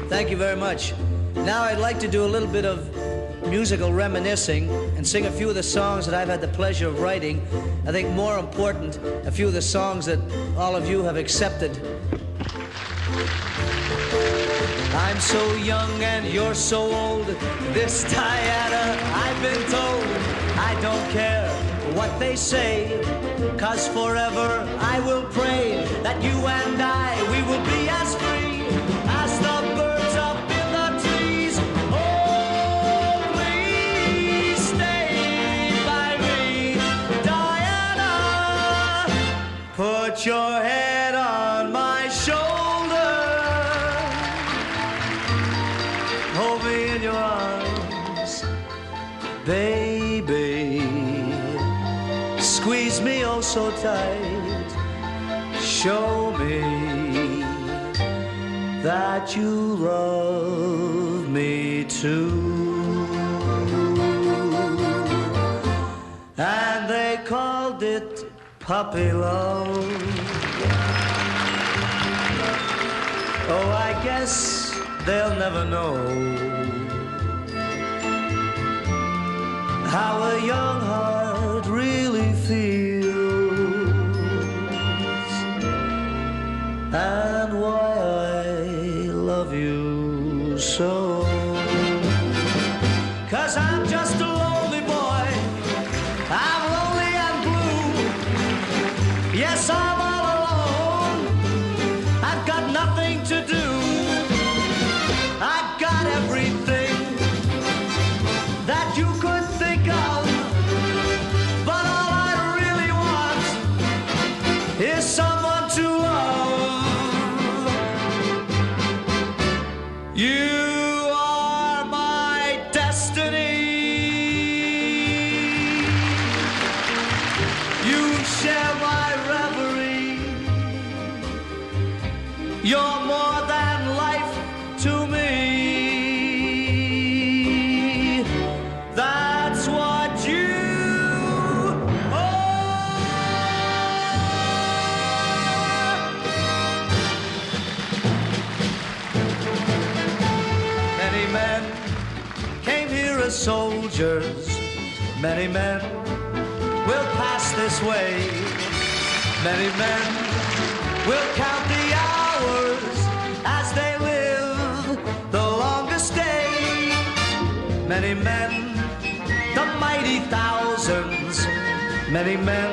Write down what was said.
Thank you very much. Now I'd like to do a little bit of musical reminiscing and sing a few of the songs that I've had the pleasure of writing. I think more important, a few of the songs that all of you have accepted. I'm so young and you're so old. This Diana, I've been told. I don't care what they say, 'cause forever I will pray that you and I, we will be as free as the birds up in the trees. Oh, please stay by me, Diana. Put your head on my shoulder. Hold me in your arms, baby. Squeeze me oh so tight. Show me that you love me too. And they called it puppy love. Oh, I guess they'll never know how a young heart really feels, and why I love you so. 'Cause I'm just a lonely boy, I'm lonely and blue. Yes, I'm all alone, I've got nothing to do. I've got everything that you could think of, but all I really want is someone to love. You are my destiny. You share my reverie. You're more than life to me. That's what you are. Many men came here as soldiers. Many men will pass this way. Many men will count the hours as they live the longest day. Many men, the mighty thousands, many men